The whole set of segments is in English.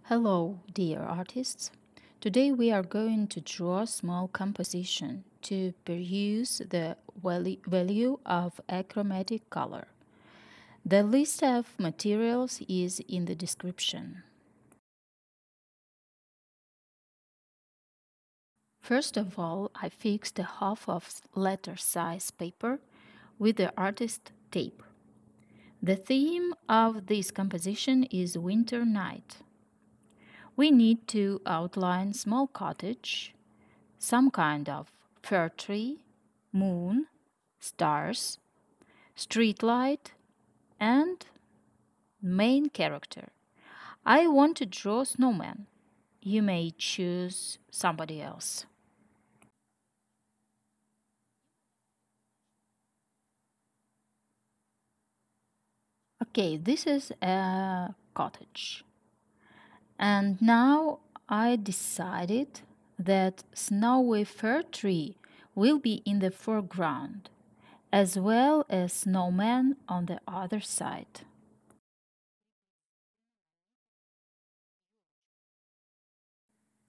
Hello, dear artists. Today we are going to draw a small composition to peruse the value of achromatic color. The list of materials is in the description. First of all, I fixed a half of letter size paper with the artist tape. The theme of this composition is winter night. We need to outline small cottage, some kind of fir tree, moon, stars, street light, and main character. I want to draw snowman. You may choose somebody else. Okay, this is a cottage. And now I decided that snowy fir tree will be in the foreground, as well as snowman on the other side.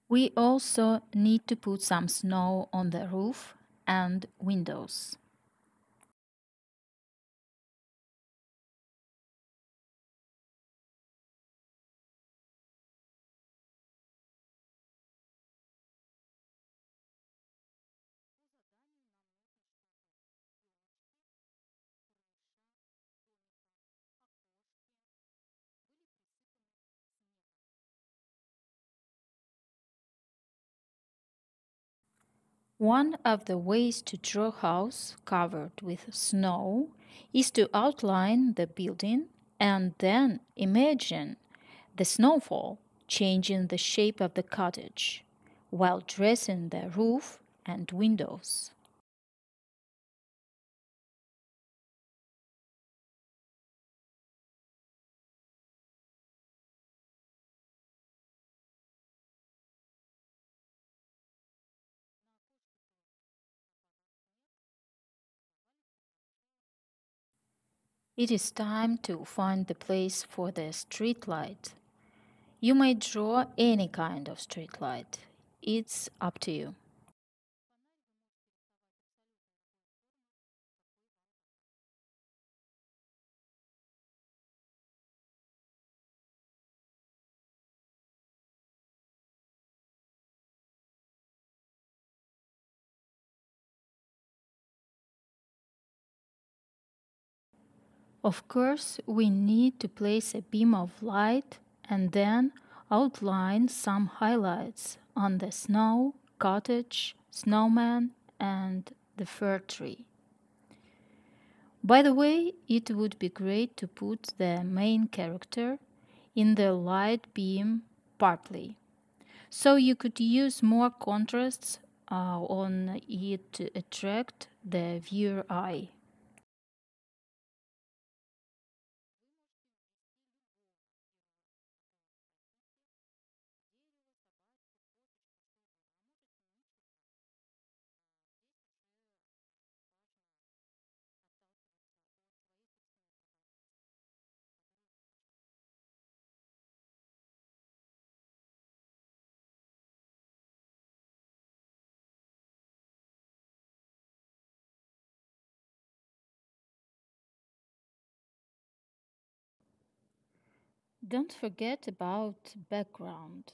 We also need to put some snow on the roof and windows. One of the ways to draw a house covered with snow is to outline the building and then imagine the snowfall changing the shape of the cottage while dressing the roof and windows. It is time to find the place for the street light. You may draw any kind of street light. It's up to you. Of course, we need to place a beam of light and then outline some highlights on the snow, cottage, snowman, and the fir tree. By the way, it would be great to put the main character in the light beam partly. So you could use more contrasts on it to attract the viewer eye. Don't forget about background.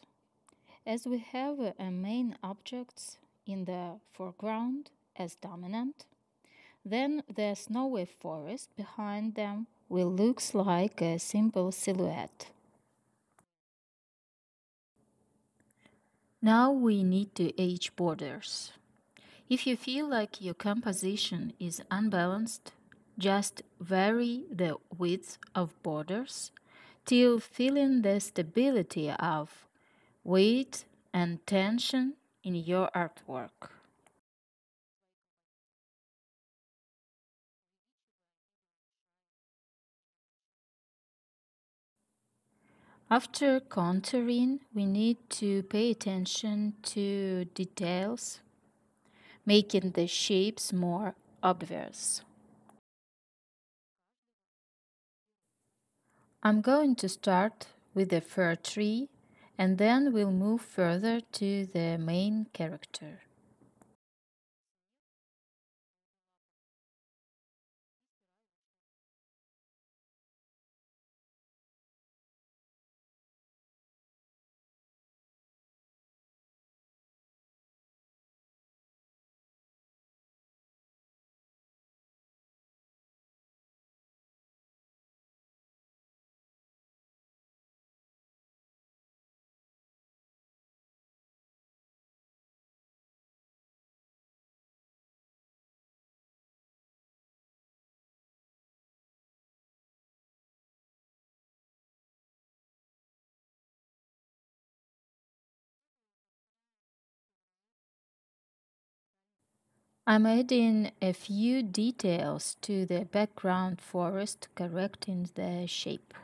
As we have a main objects in the foreground as dominant, then the snowy forest behind them will look like a simple silhouette. Now we need to edge borders. If you feel like your composition is unbalanced, just vary the width of borders till feeling the stability of weight and tension in your artwork. After contouring, we need to pay attention to details, making the shapes more obvious. I'm going to start with the fir tree and then we'll move further to the main character. I'm adding a few details to the background forest, correcting the shape.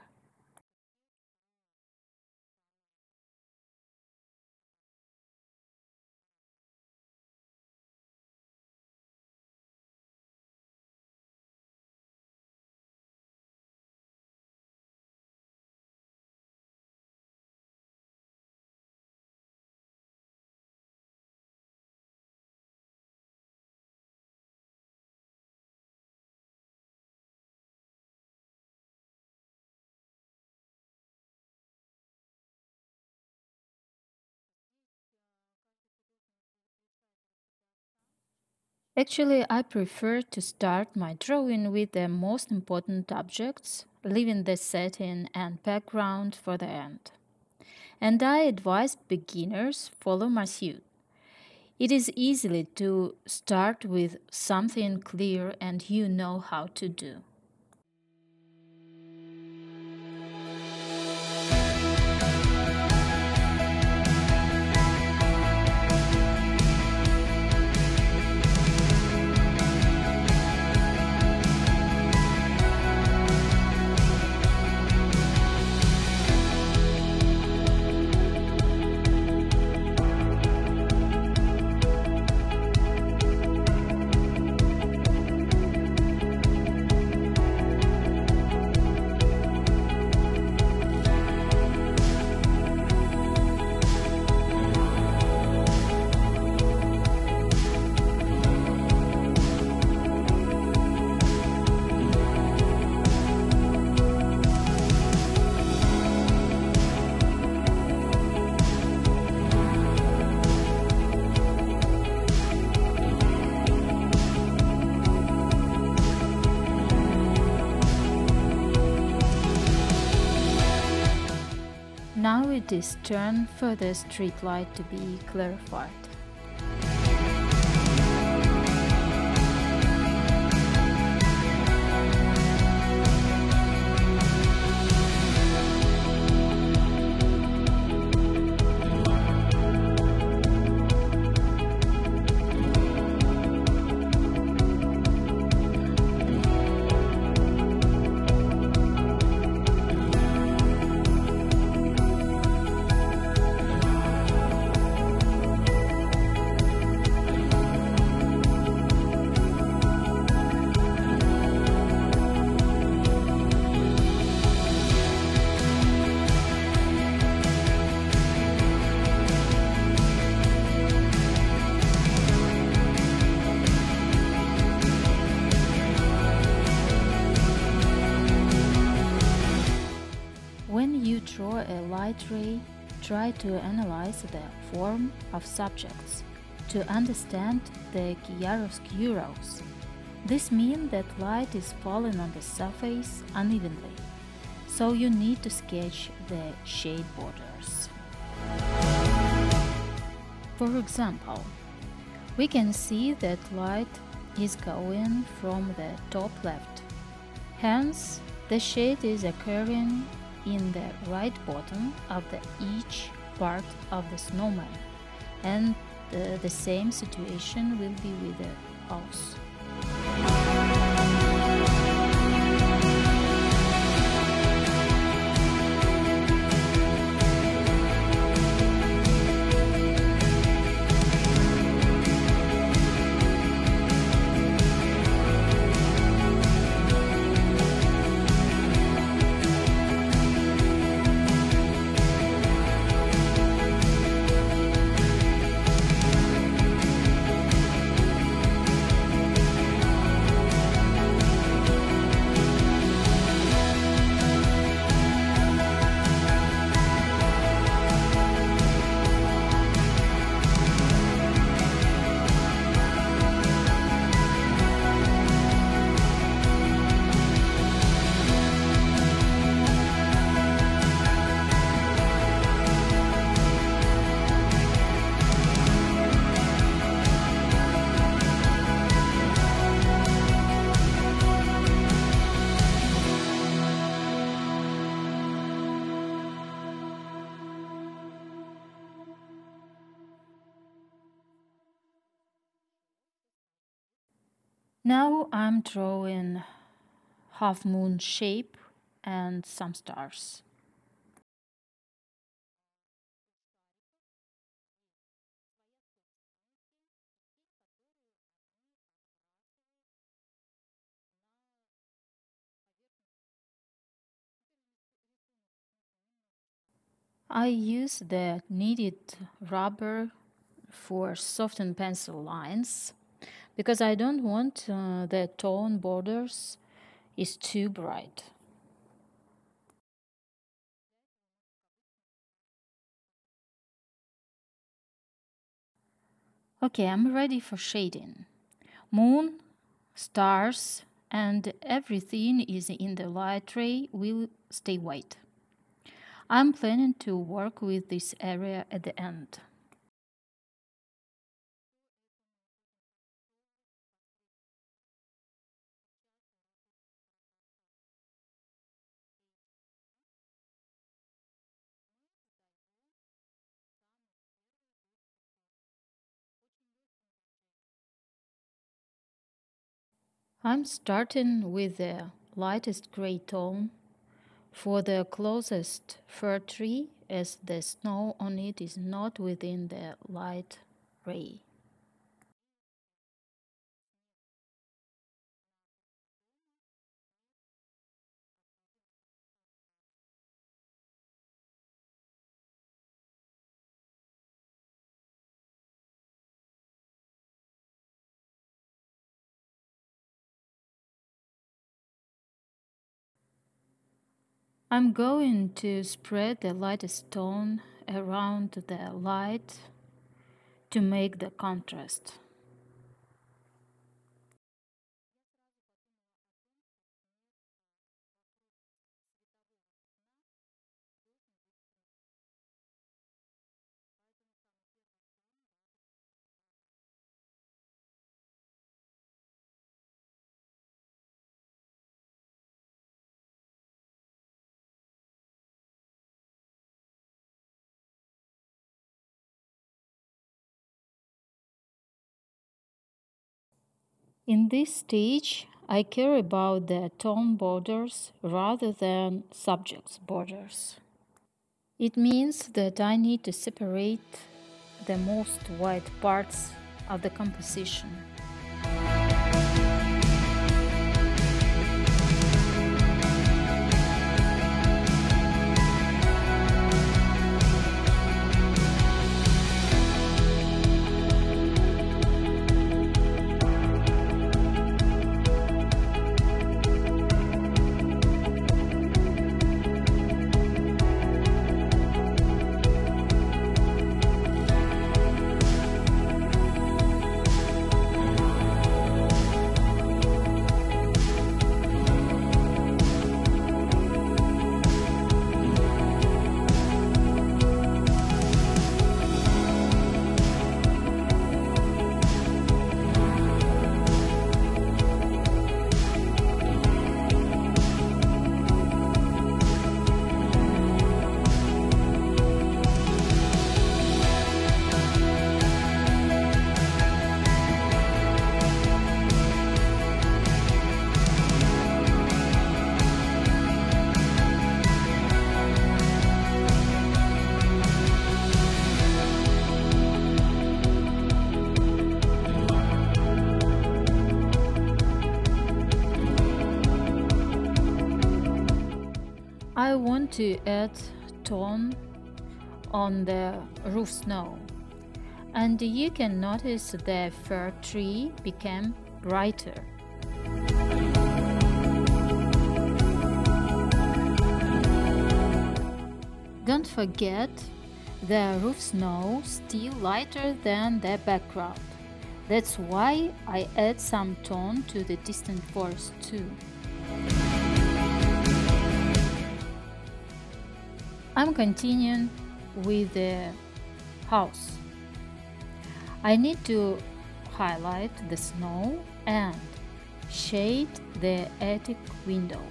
Actually, I prefer to start my drawing with the most important objects, leaving the setting and background for the end. And I advise beginners follow my suit. It is easy to start with something clear and you know how to do. Now it is turn for the street light to be clarified. When you draw a light ray, try to analyze the form of subjects to understand the chiaroscuros. This means that light is falling on the surface unevenly, so you need to sketch the shade borders. For example, we can see that light is going from the top left. Hence, the shade is occurring in the right bottom of each part of the snowman, and the same situation will be with the house. Now I'm drawing half moon shape and some stars. I use the kneaded rubber for soften pencil lines because I don't want the tone borders is too bright. Okay, I'm ready for shading. Moon, stars, and everything is in the light ray will stay white. I'm planning to work with this area at the end. I'm starting with the lightest gray tone for the closest fir tree as the snow on it is not within the light ray. I'm going to spread the lightest tone around the light to make the contrast. In this stage, I care about the tone borders rather than subjects borders. It means that I need to separate the most white parts of the composition. I want to add tone on the roof snow, and you can notice the fir tree became brighter. Don't forget the roof snow still lighter than the background. That's why I add some tone to the distant forest too. I'm continuing with the house. I need to highlight the snow and shade the attic window.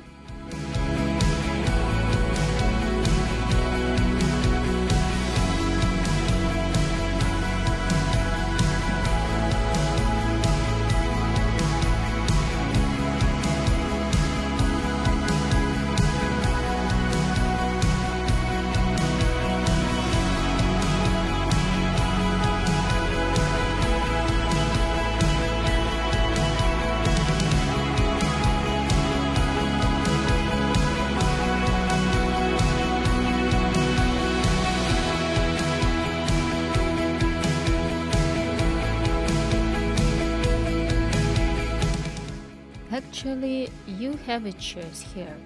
Actually, you have a choice here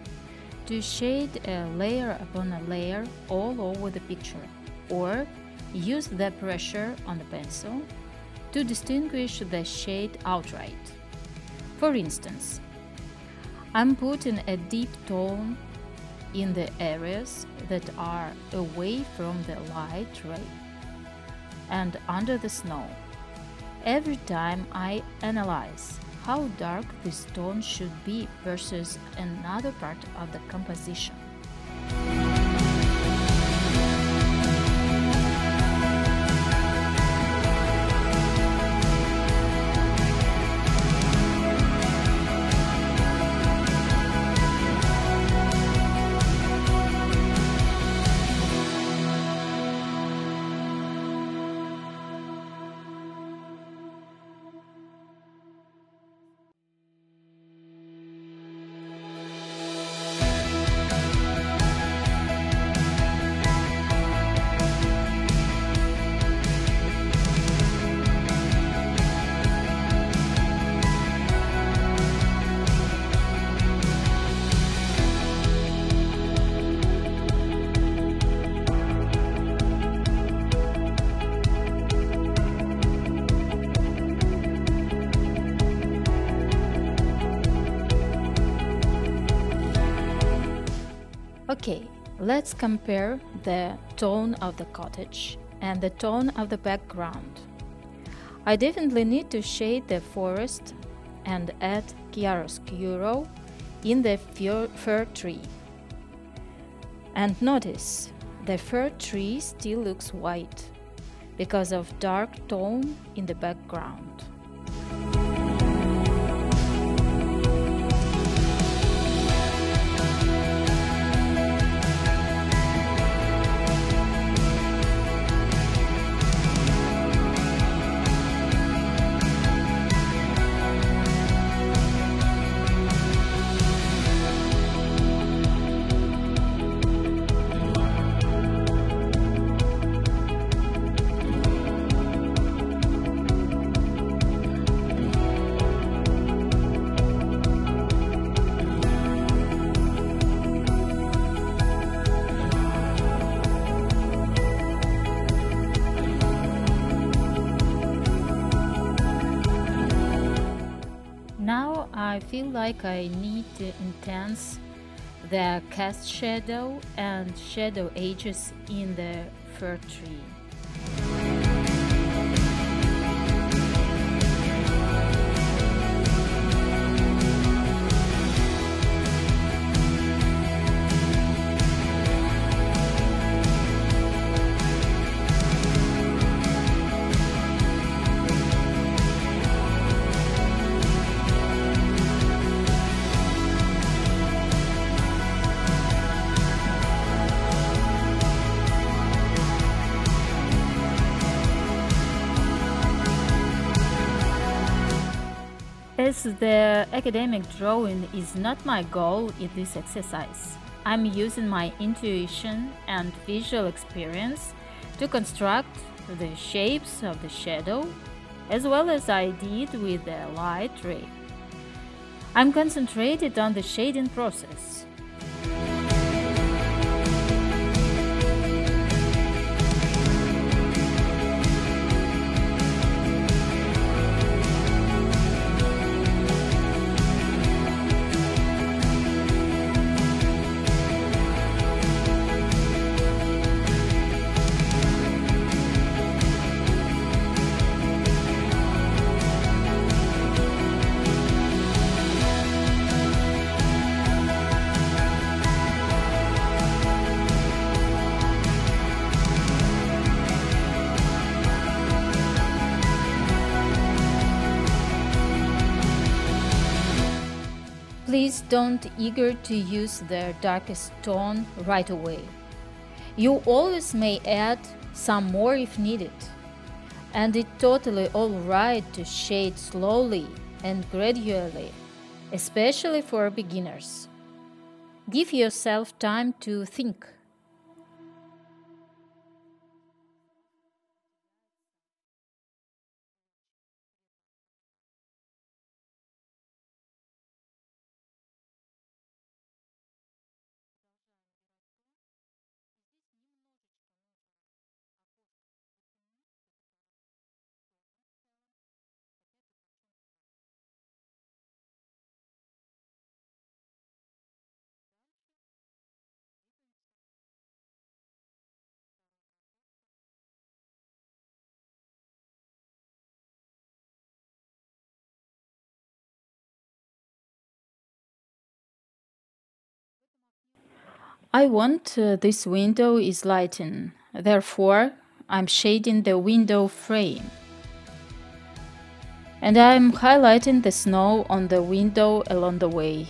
to shade a layer upon a layer all over the picture, or use the pressure on the pencil to distinguish the shade outright. For instance, I'm putting a deep tone in the areas that are away from the light ray and under the snow. Every time I analyze how dark this tone should be versus another part of the composition. Okay, let's compare the tone of the cottage and the tone of the background. I definitely need to shade the forest and add chiaroscuro in the fir tree. And notice, the fir tree still looks white because of dark tone in the background. Now I feel like I need to enhance the cast shadow and shadow edges in the fir tree. As the academic drawing is not my goal in this exercise, I'm using my intuition and visual experience to construct the shapes of the shadow, as well as I did with the light ray. I'm concentrated on the shading process. Please don't eager to use the darkest tone right away. You always may add some more if needed. And it's totally alright to shade slowly and gradually, especially for beginners. Give yourself time to think. I want this window is lighting, therefore I'm shading the window frame. And I'm highlighting the snow on the window along the way.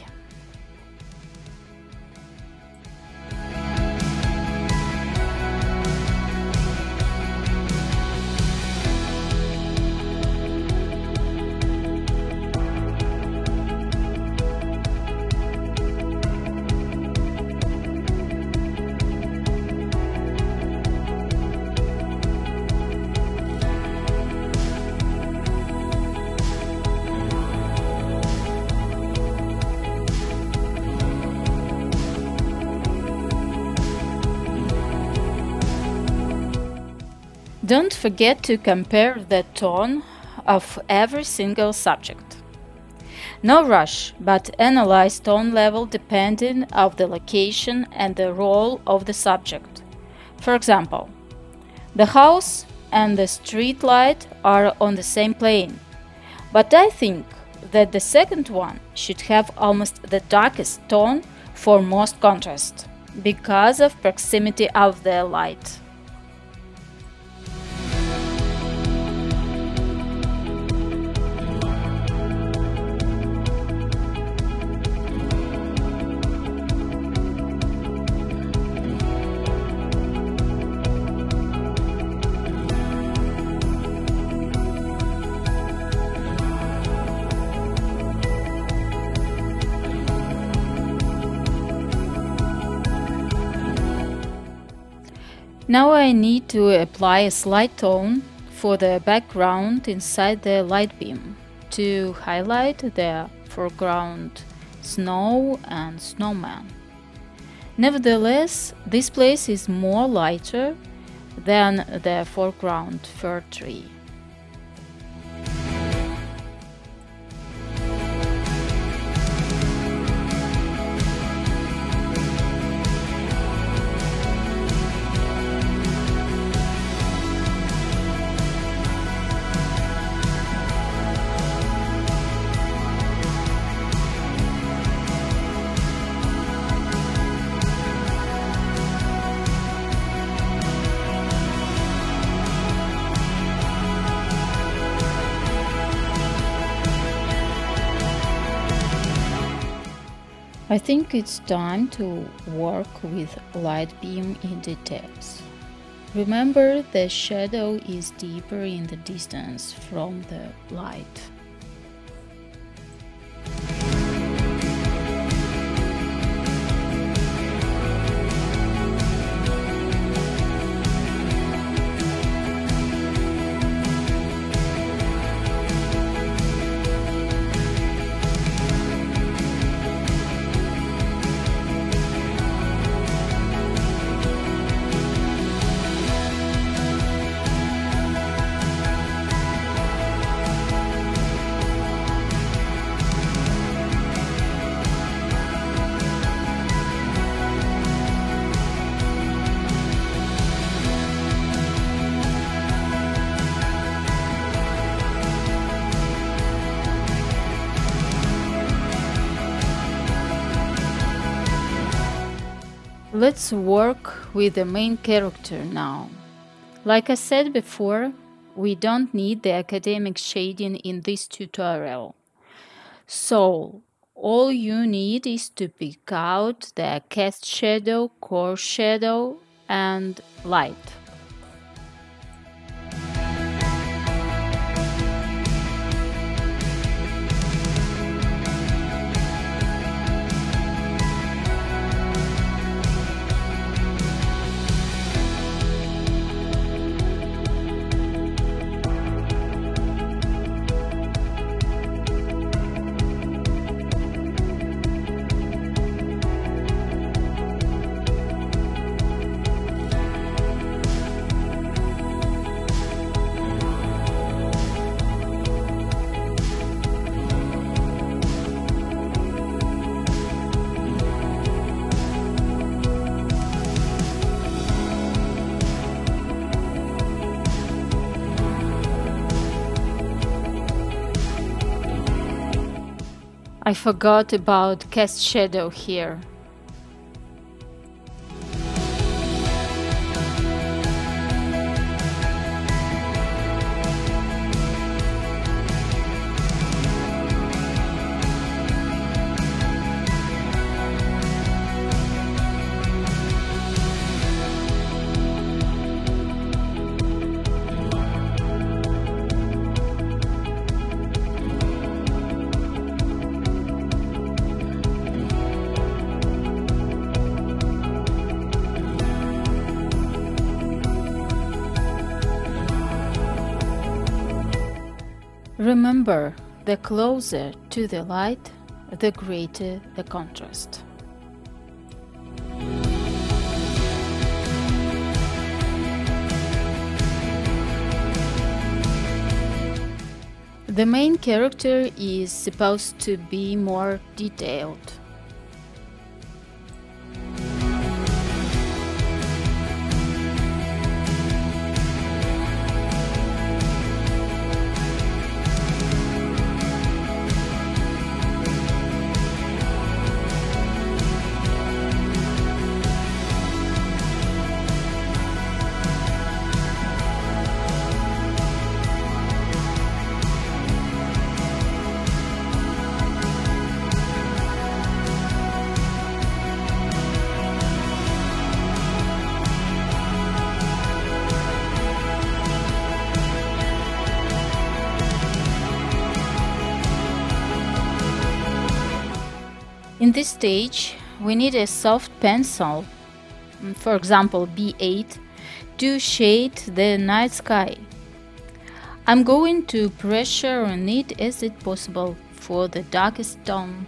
Don't forget to compare the tone of every single subject. No rush, but analyze tone level depending on the location and the role of the subject. For example, the house and the street light are on the same plane, but I think that the second one should have almost the darkest tone for most contrast, because of proximity of the light. Now I need to apply a slight tone for the background inside the light beam to highlight the foreground snow and snowman. Nevertheless, this place is more lighter than the foreground fir tree. I think it's time to work with light beam in details. Remember, the shadow is deeper in the distance from the light. Let's work with the main character now. Like I said before, we don't need the academic shading in this tutorial. So, all you need is to pick out the cast shadow, core shadow, and light. I forgot about cast shadow here. Remember, the closer to the light, the greater the contrast. The main character is supposed to be more detailed. In this stage, we need a soft pencil, for example B8, to shade the night sky. I'm going to pressure on it as it possible for the darkest tone.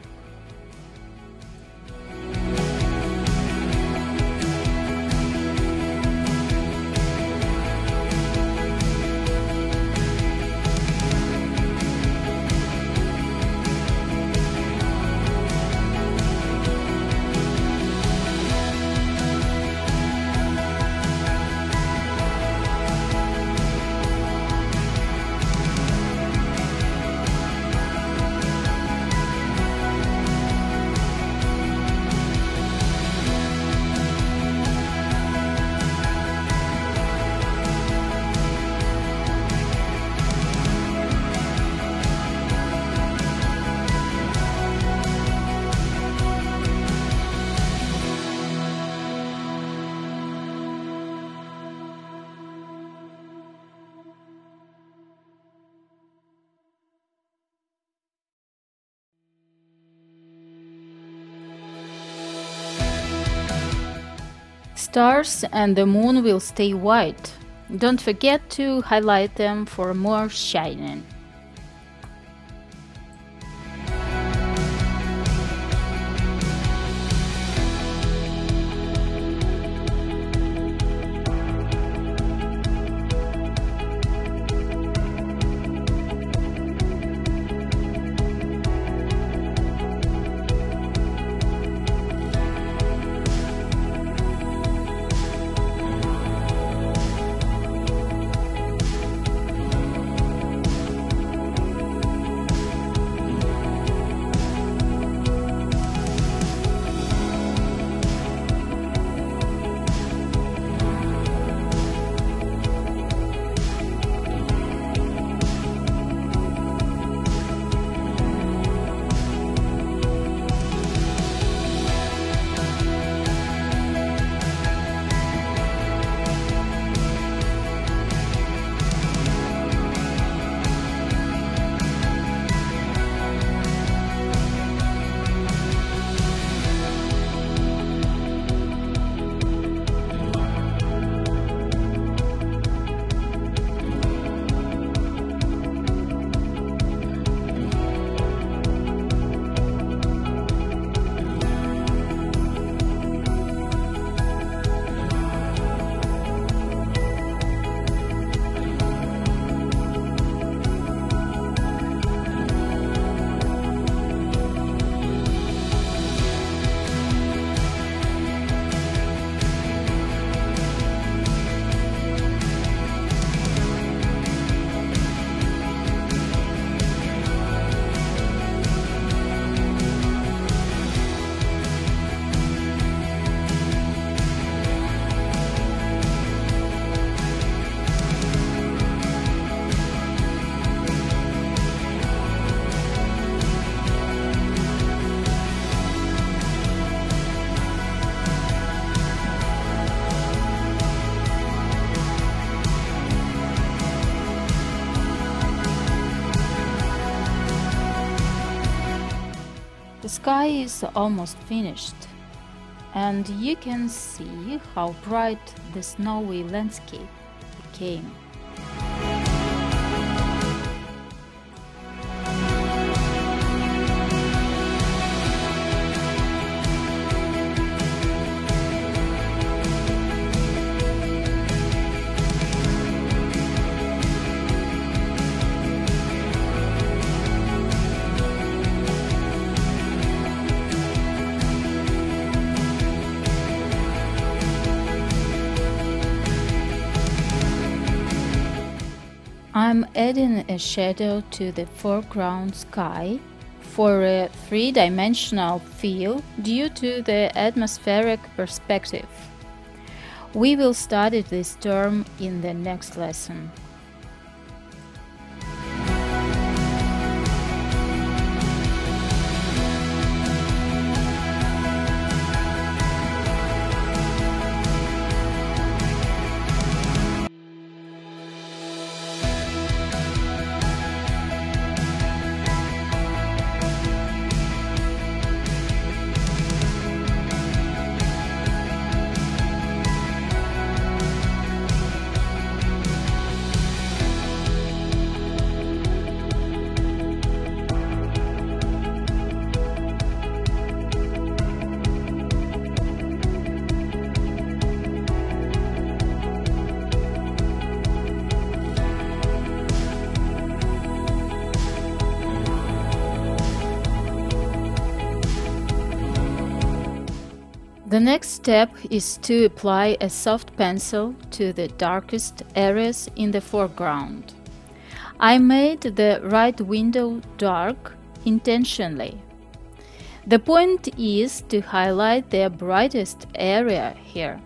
Stars and the moon will stay white. Don't forget to highlight them for more shining. The sky is almost finished, and you can see how bright the snowy landscape became. I'm adding a shadow to the foreground sky for a three-dimensional feel due to the atmospheric perspective. We will study this term in the next lesson. The next step is to apply a soft pencil to the darkest areas in the foreground. I made the right window dark intentionally. The point is to highlight the brightest area here.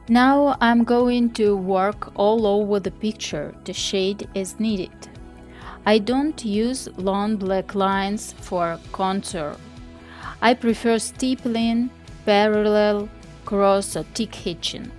Now I'm going to work all over the picture to shade as needed. I don't use long black lines for contour. I prefer stippling, parallel, cross or tick hitching.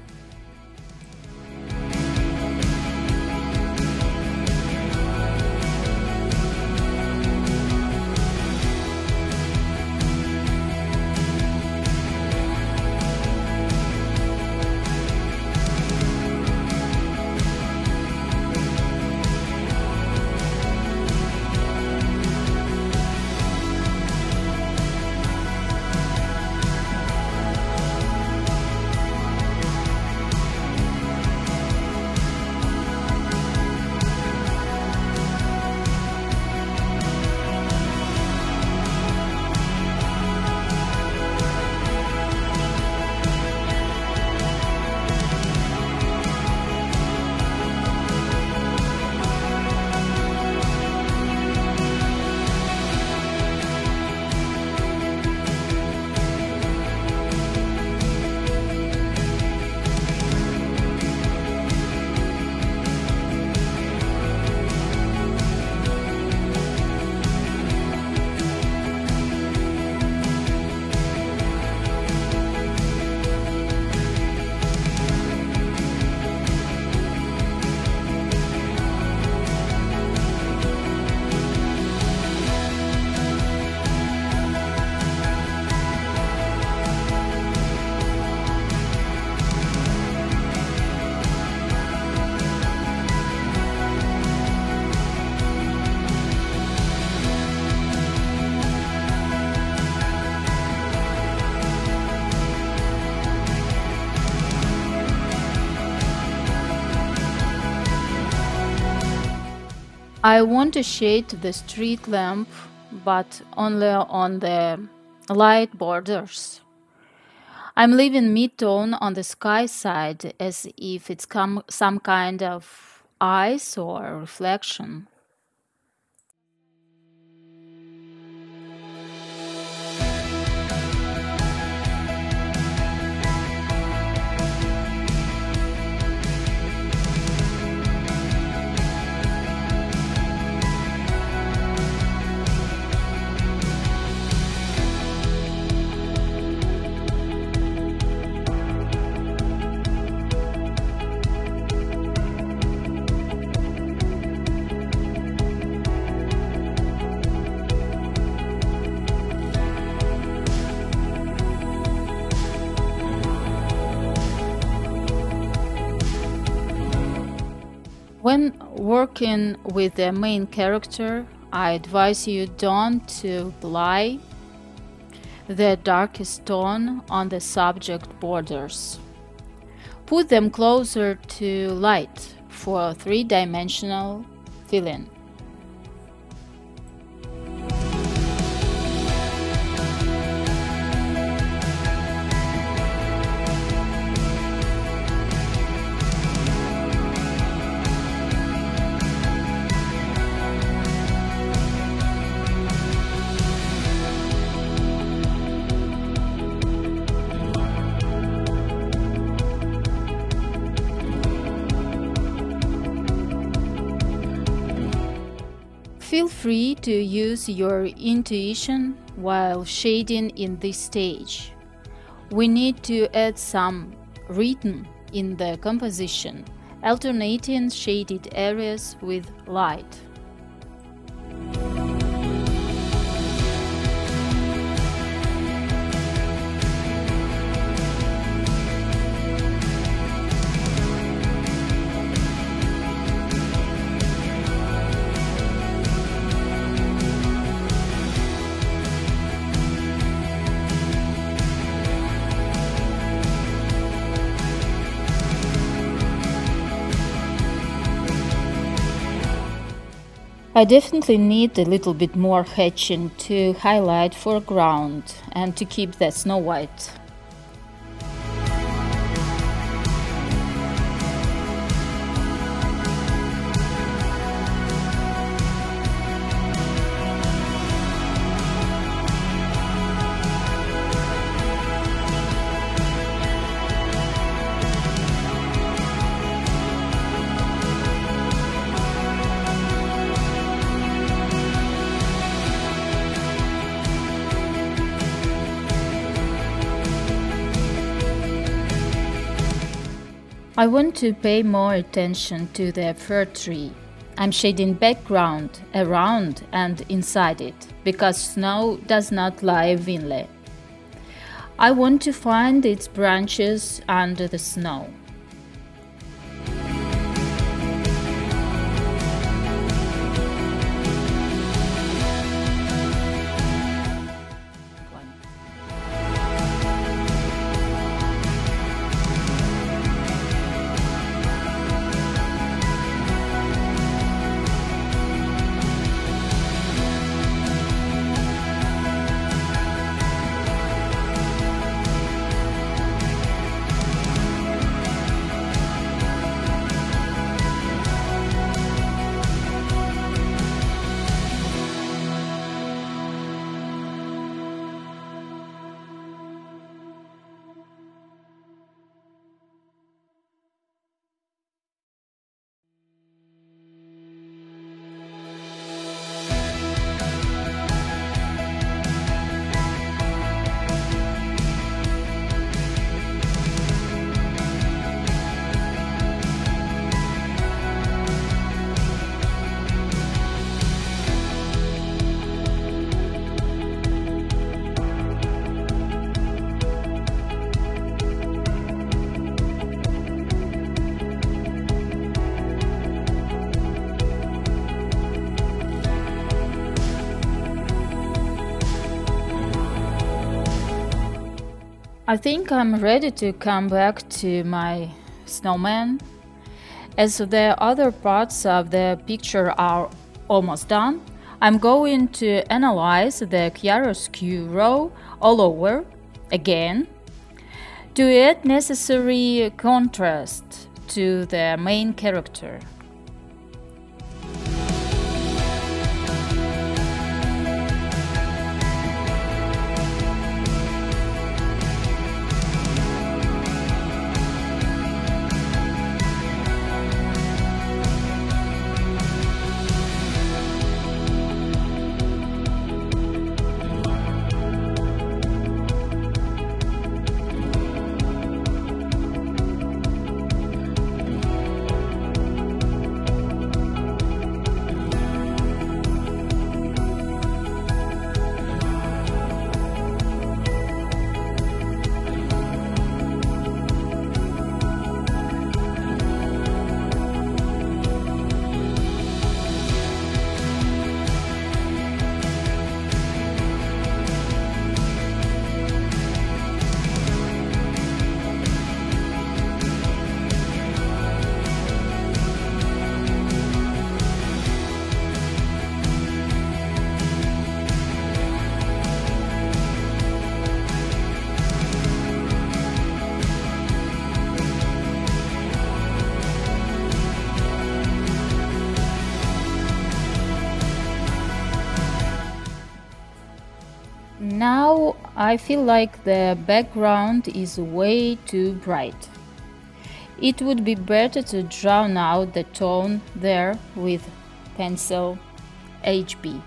I want to shade the street lamp, but only on the light borders. I'm leaving mid-tone on the sky side as if it's some kind of ice or reflection. When working with the main character, I advise you don't to apply the darkest tone on the subject borders. Put them closer to light for a three-dimensional feeling. Feel free to use your intuition while shading in this stage. We need to add some rhythm in the composition, alternating shaded areas with light. I definitely need a little bit more hatching to highlight foreground and to keep that snow white. I want to pay more attention to the fir tree. I'm shading background, around and inside it, because snow does not lie evenly. I want to find its branches under the snow. I think I'm ready to come back to my snowman. As the other parts of the picture are almost done, I'm going to analyze the chiaroscuro all over again to add necessary contrast to the main character. Now I feel like the background is way too bright. It would be better to drown out the tone there with pencil HB.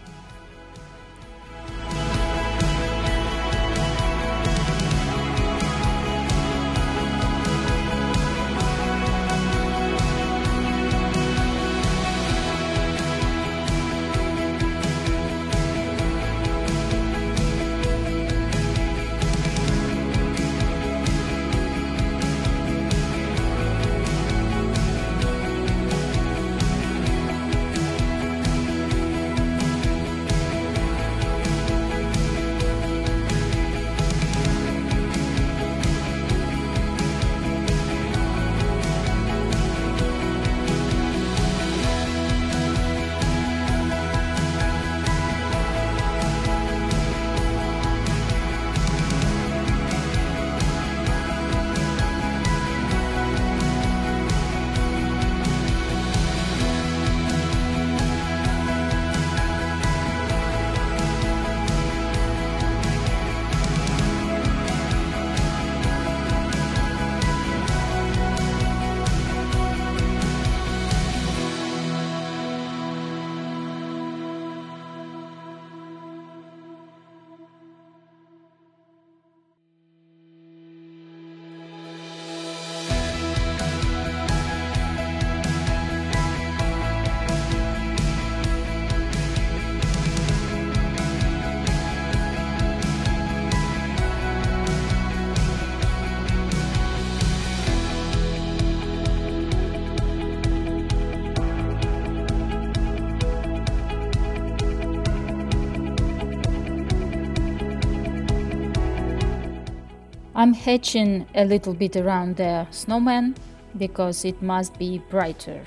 I'm hatching a little bit around the snowman because it must be brighter.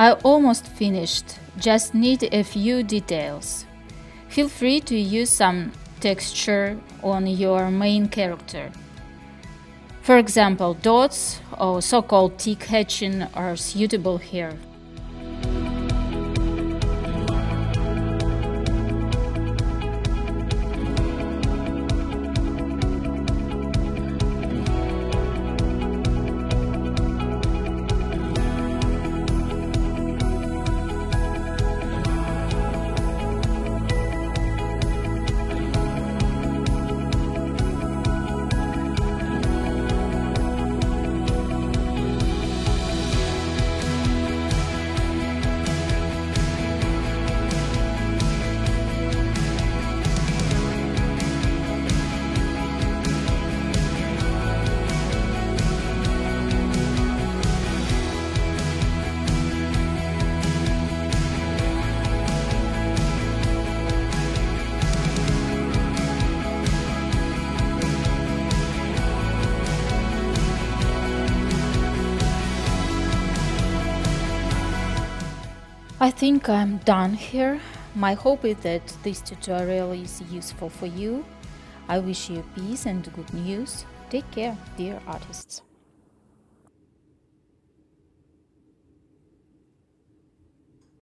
I almost finished, just need a few details. Feel free to use some texture on your main character. For example, dots or so-called tick hatching are suitable here. I think I'm done here. My hope is that this tutorial is useful for you. I wish you peace and good news. Take care, dear artists.